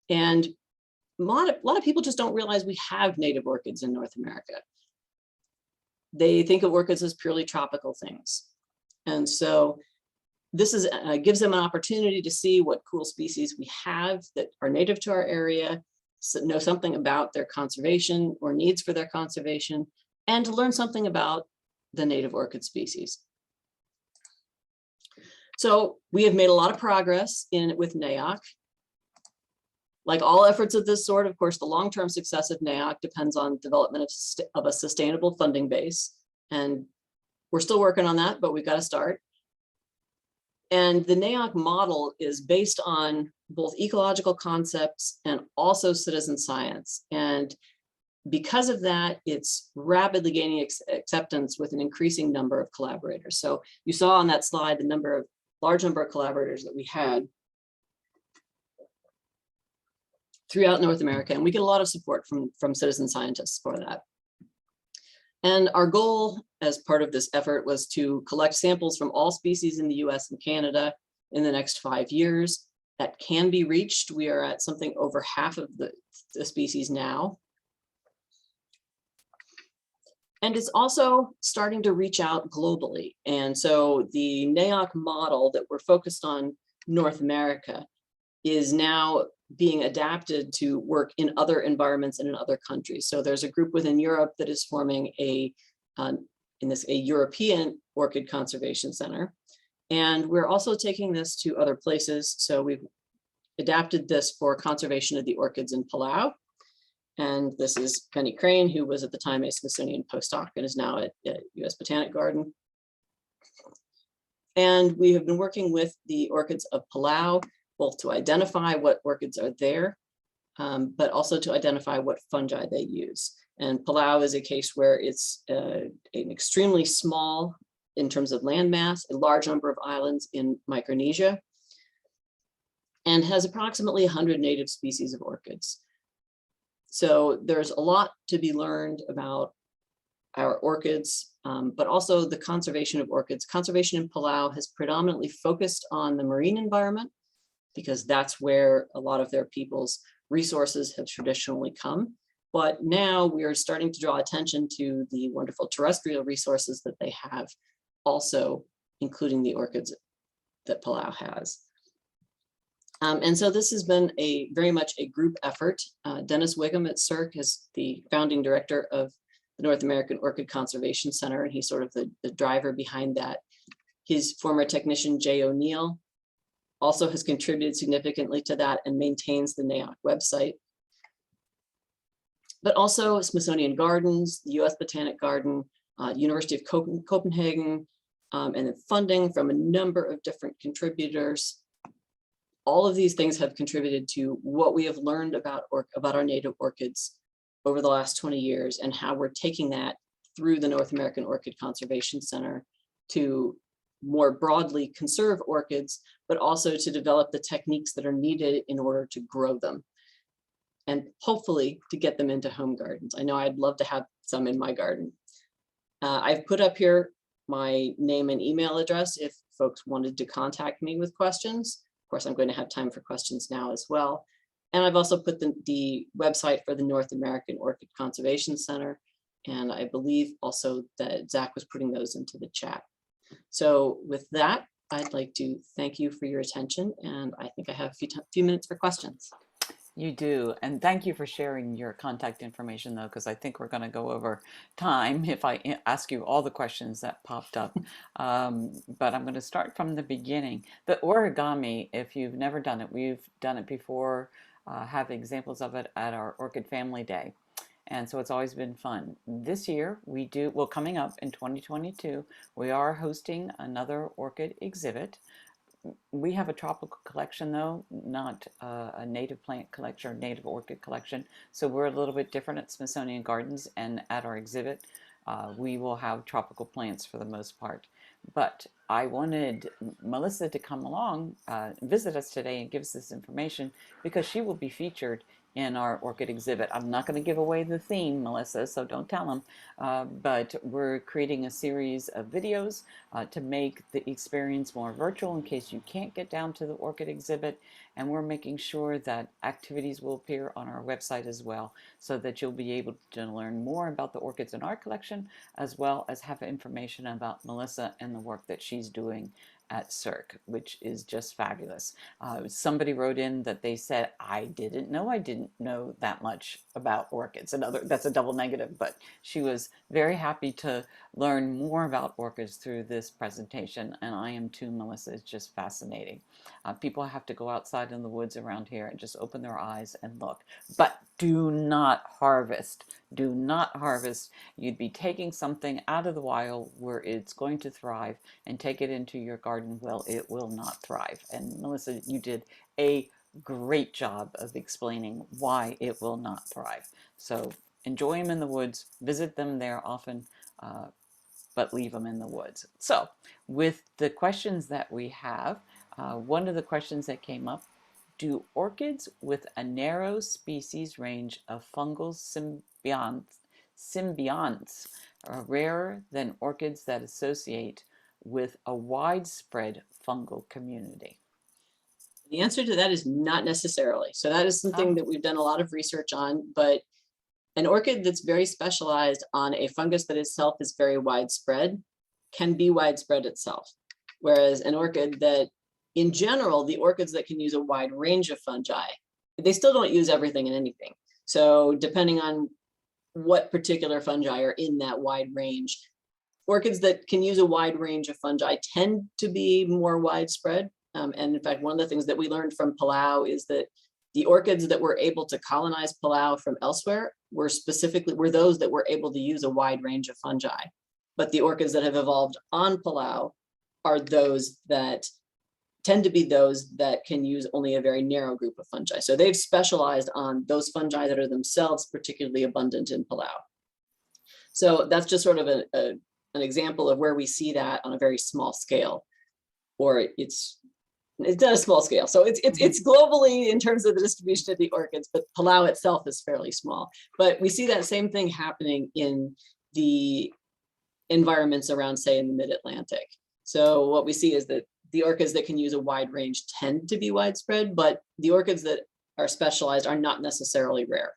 And a lot of people just don't realize we have native orchids in North America. They think of orchids as purely tropical things. And so this gives them an opportunity to see what cool species we have that are native to our area, so know something about their conservation or needs for their conservation, and to learn something about the native orchid species. So we have made a lot of progress with NAOCC. Like all efforts of this sort, of course, the long-term success of NAOCC depends on development of a sustainable funding base. And we're still working on that, but we've got to start. And the NAOCC model is based on both ecological concepts and also citizen science. And because of that, it's rapidly gaining acceptance with an increasing number of collaborators. So you saw on that slide the large number of collaborators that we had throughout North America, and we get a lot of support from citizen scientists for that. And our goal as part of this effort was to collect samples from all species in the US and Canada in the next 5 years. That can be reached. We are at something over half of the species now. And it's also starting to reach out globally. And so the NAOCC model that we're focused on North America is now being adapted to work in other environments and in other countries. So there's a group within Europe that is forming a European Orchid Conservation Center. And we're also taking this to other places. So we've adapted this for conservation of the orchids in Palau. And this is Penny Crane, who was at the time a Smithsonian postdoc and is now at US Botanic Garden. And we have been working with the orchids of Palau, both to identify what orchids are there, but also to identify what fungi they use. And Palau is a case where it's an extremely small, in terms of land mass, a large number of islands in Micronesia, and has approximately 100 native species of orchids. So there's a lot to be learned about our orchids, but also the conservation of orchids. Conservation in Palau has predominantly focused on the marine environment, because that's where a lot of their people's resources have traditionally come. But now we are starting to draw attention to the wonderful terrestrial resources that they have, also including the orchids that Palau has. And so this has been very much a group effort. Dennis Wiggum at SERC is the founding director of the North American Orchid Conservation Center, and he's sort of the driver behind that. His former technician, Jay O'Neill, also has contributed significantly to that and maintains the NAOCC website. But also Smithsonian Gardens, the US Botanic Garden, University of Copenhagen, and then funding from a number of different contributors. All of these things have contributed to what we have learned about our native orchids over the last 20 years and how we're taking that through the North American Orchid Conservation Center to more broadly conserve orchids, but also to develop the techniques that are needed in order to grow them and hopefully to get them into home gardens. I know I'd love to have some in my garden. I've put up here my name and email address if folks wanted to contact me with questions. Of course, I'm going to have time for questions now as well. And I've also put the website for the North American Orchid Conservation Center. And I believe also that Zach was putting those into the chat. So with that, I'd like to thank you for your attention. And I think I have a few minutes for questions. You do. And thank you for sharing your contact information, though, because I think we're going to go over time if I ask you all the questions that popped up. But I'm going to start from the beginning. The origami, if you've never done it, we've done it before, have examples of it at our Orchid Family Day. And so it's always been fun. This year we do, well, coming up in 2022, we are hosting another orchid exhibit. We have a tropical collection, though, not a native plant collection or native orchid collection. So we're a little bit different at Smithsonian Gardens, and at our exhibit, we will have tropical plants for the most part. But I wanted Melissa to come along, visit us today and give us this information because she will be featured in our orchid exhibit. I'm not going to give away the theme, Melissa, so don't tell them. But we're creating a series of videos to make the experience more virtual in case you can't get down to the orchid exhibit. And we're making sure that activities will appear on our website as well, so that you'll be able to learn more about the orchids in our collection, as well as have information about Melissa and the work that she's doing at SERC, which is just fabulous. Somebody wrote in that they said, I didn't know that much about orchids. That's a double negative, but she was very happy to learn more about orchids through this presentation, and I am too, Melissa. It's just fascinating. People have to go outside in the woods around here and just open their eyes and look, but do not harvest. Do not harvest. You'd be taking something out of the wild where it's going to thrive and take it into your garden. Well, it will not thrive. And Melissa, you did a great job of explaining why it will not thrive. So enjoy them in the woods, visit them there often, but leave them in the woods. So with the questions that we have, one of the questions that came up, do orchids with a narrow species range of fungal symbionts are rarer than orchids that associate with a widespread fungal community? The answer to that is not necessarily. So that is something that we've done a lot of research on, but an orchid that's very specialized on a fungus that itself is very widespread can be widespread itself. Whereas an orchid that, in general, the orchids that can use a wide range of fungi, they still don't use everything and anything. So depending on what particular fungi are in that wide range, orchids that can use a wide range of fungi tend to be more widespread. And in fact, one of the things that we learned from Palau is that the orchids that were able to colonize Palau from elsewhere were those that were able to use a wide range of fungi. But the orchids that have evolved on Palau are those that tend to be those that can use only a very narrow group of fungi. So they've specialized on those fungi that are themselves particularly abundant in Palau. So that's just sort of an example of where we see that on a very small scale, or it's not a small scale. So it's globally in terms of the distribution of the orchids, but Palau itself is fairly small. But we see that same thing happening in the environments around, say, in the mid-Atlantic. So what we see is that the orchids that can use a wide range tend to be widespread, but the orchids that are specialized are not necessarily rare.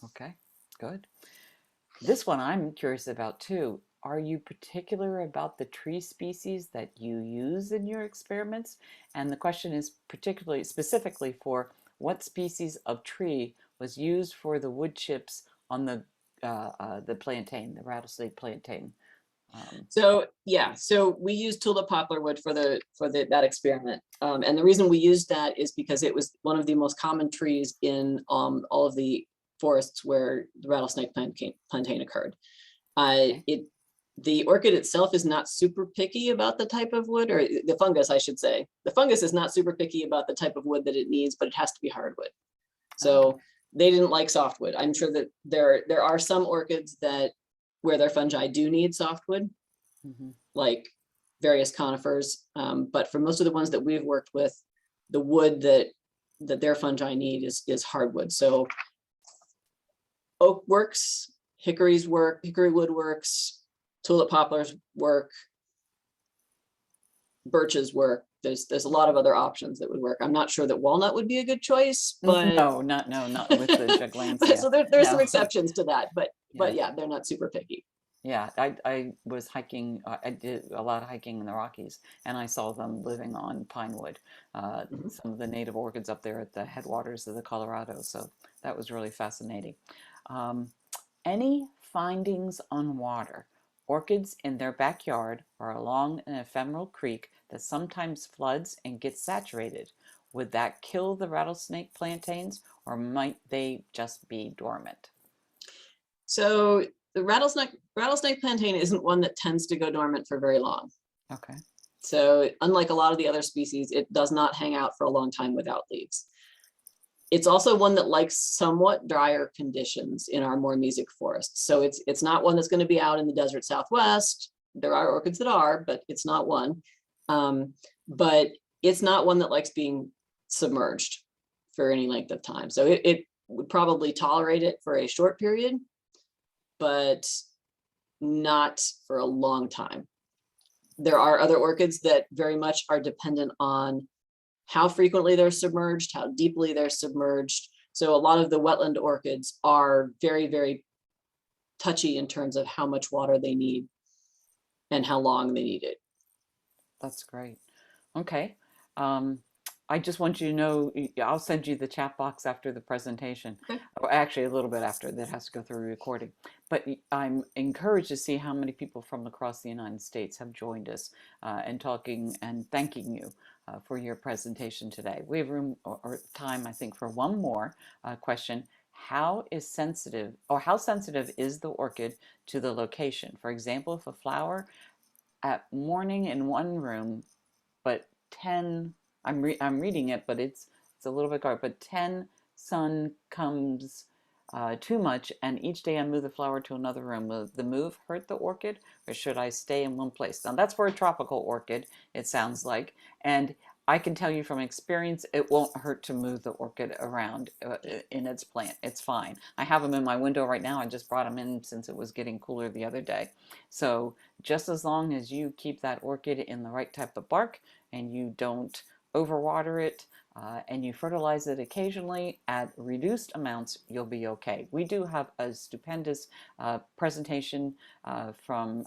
Okay, good. This one I'm curious about too. Are you particular about the tree species that you use in your experiments? And the question is specifically for what species of tree was used for the wood chips on the plantain, the rattlesnake plantain? So we used tulip poplar wood for that experiment, and the reason we used that is because it was one of the most common trees in all of the forests where the rattlesnake plantain occurred. Okay. The orchid itself is not super picky about the type of wood, or the fungus, I should say. The fungus is not super picky about the type of wood that it needs, but it has to be hardwood. So they didn't like softwood. I'm sure that there are some orchids that where their fungi do need softwood, like various conifers. But for most of the ones that we've worked with, the wood that their fungi need is hardwood. So oak works, hickories work, hickory wood works, tulip poplars work, birches work. There's a lot of other options that would work. I'm not sure that walnut would be a good choice, but no, not with the juglansia. So there's some exceptions to that, but yeah, they're not super picky. Yeah, I was hiking. I did a lot of hiking in the Rockies, and I saw them living on pine wood. Some of the native orchids up there at the headwaters of the Colorado. So that was really fascinating. Any findings on water? Orchids in their backyard or along an ephemeral creek that sometimes floods and gets saturated. Would that kill the rattlesnake plantains, or might they just be dormant? So the rattlesnake plantain isn't one that tends to go dormant for very long. Okay. So unlike a lot of the other species, it does not hang out for a long time without leaves. It's also one that likes somewhat drier conditions in our more mesic forests. So it's not one that's going to be out in the desert Southwest. There are orchids that are, but it's not one. But it's not one that likes being submerged for any length of time. So it would probably tolerate it for a short period, but not for a long time. There are other orchids that very much are dependent on how frequently they're submerged, how deeply they're submerged. So a lot of the wetland orchids are very, very touchy in terms of how much water they need and how long they need it. That's great. Okay. I just want you to know, I'll send you the chat box after the presentation, or actually a little bit after. That has to go through recording. But I'm encouraged to see how many people from across the United States have joined us and talking and thanking you for your presentation today. We have room or time, I think, for one more question. How sensitive is the orchid to the location? For example, if a flower at morning in one room, but 10, I'm reading it, but it's a little bit dark, but 10 sun comes too much, and each day I move the flower to another room. Will the move hurt the orchid, or should I stay in one place? Now that's for a tropical orchid, it sounds like, and I can tell you from experience, it won't hurt to move the orchid around in its plant. It's fine. I have them in my window right now. I just brought them in since it was getting cooler the other day. So just as long as you keep that orchid in the right type of bark and you don't overwater it and you fertilize it occasionally at reduced amounts, you'll be okay. We do have a stupendous presentation from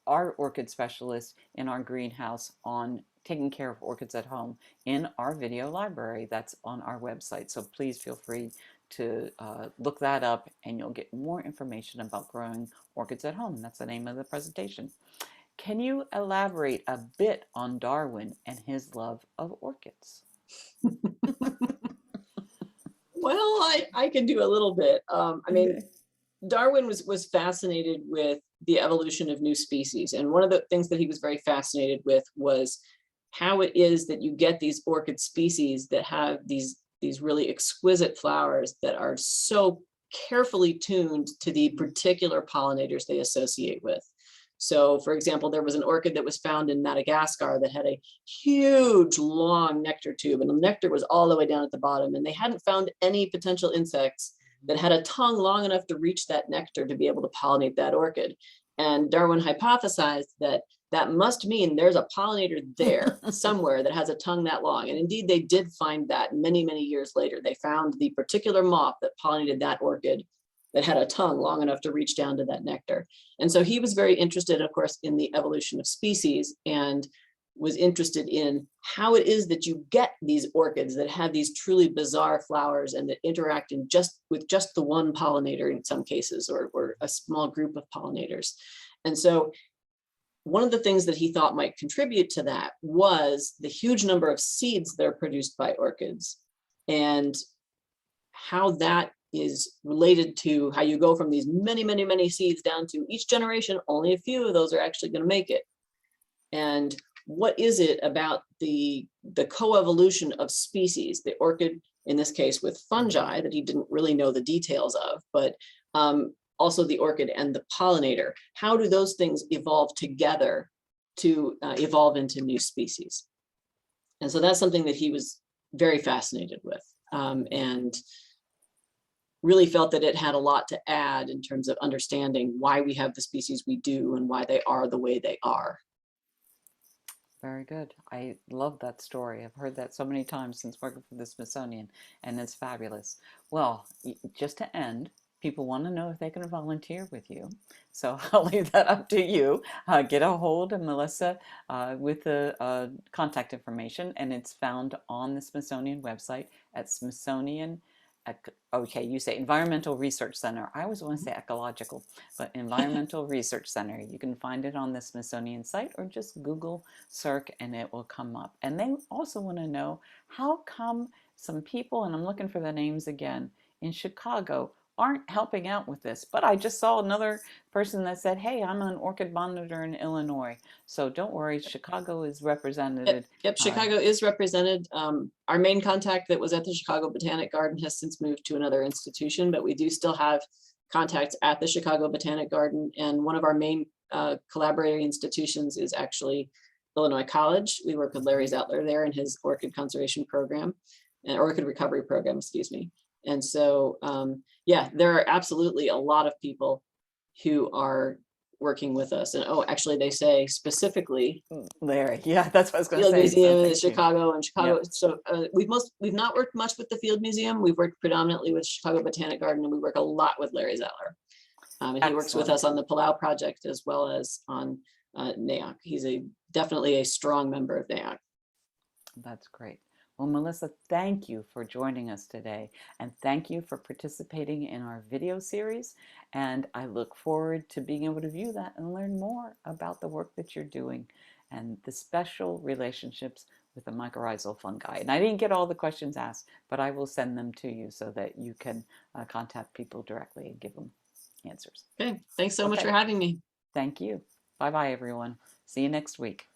our orchid specialist in our greenhouse on taking care of orchids at home in our video library that's on our website. So please feel free to look that up, and you'll get more information about growing orchids at home. That's the name of the presentation. Can you elaborate a bit on Darwin and his love of orchids? Well, I can do a little bit. I mean, Darwin was fascinated with the evolution of new species. And one of the things that he was very fascinated with was how it is that you get these orchid species that have these really exquisite flowers that are so carefully tuned to the particular pollinators they associate with. So, for example, there was an orchid that was found in Madagascar that had a huge, long nectar tube, and the nectar was all the way down at the bottom, and they hadn't found any potential insects that had a tongue long enough to reach that nectar to be able to pollinate that orchid. And Darwin hypothesized that that must mean there's a pollinator there somewhere that has a tongue that long. And indeed, they did find that many, many years later. They found the particular moth that pollinated that orchid that had a tongue long enough to reach down to that nectar. And so he was very interested, of course, in the evolution of species, and was interested in how it is that you get these orchids that have these truly bizarre flowers and that interact with just the one pollinator in some cases, or a small group of pollinators. And so one of the things that he thought might contribute to that was the huge number of seeds that are produced by orchids, and how that is related to how you go from these many, many, many seeds down to each generation, only a few of those are actually going to make it. And what is it about the coevolution of species, the orchid, in this case with fungi, that he didn't really know the details of, but also the orchid and the pollinator? How do those things evolve together to evolve into new species? And so that's something that he was very fascinated with, and really felt that it had a lot to add in terms of understanding why we have the species we do and why they are the way they are. Very good. I love that story. I've heard that so many times since working for the Smithsonian, and it's fabulous. Well, just to end, people want to know if they can volunteer with you. So I'll leave that up to you. Get a hold of Melissa with the contact information, and it's found on the Smithsonian website at Smithsonian. Okay, you say Environmental Research Center. I always want to say Ecological, but Environmental Research Center. You can find it on the Smithsonian site or just Google SERC and it will come up. And they also want to know how come some people, and I'm looking for the names again, in Chicago aren't helping out with this. But I just saw another person that said, hey, I'm an orchid monitor in Illinois. So don't worry, Chicago is represented. Yep, Chicago is represented. Our main contact that was at the Chicago Botanic Garden has since moved to another institution, but we do still have contacts at the Chicago Botanic Garden. And one of our main collaborating institutions is actually Illinois College. We work with Larry Zettler there in his orchid conservation program, and orchid recovery program, excuse me. And so, yeah, there are absolutely a lot of people who are working with us. And oh, actually, they say specifically Larry. Yeah, that's what I was going to Field say. Museum in Chicago and Chicago. Yep. So we've not worked much with the Field Museum. We've worked predominantly with Chicago Botanic Garden, and we work a lot with Larry Zettler. And he works with us on the Palau project as well as on NAOCC. He's definitely a strong member of NAOCC. That's great. Well, Melissa, thank you for joining us today, and thank you for participating in our video series. And I look forward to being able to view that and learn more about the work that you're doing and the special relationships with the mycorrhizal fungi. And I didn't get all the questions asked, but I will send them to you so that you can contact people directly and give them answers. Okay, thanks so much for having me. Thank you. Bye-bye, everyone. See you next week.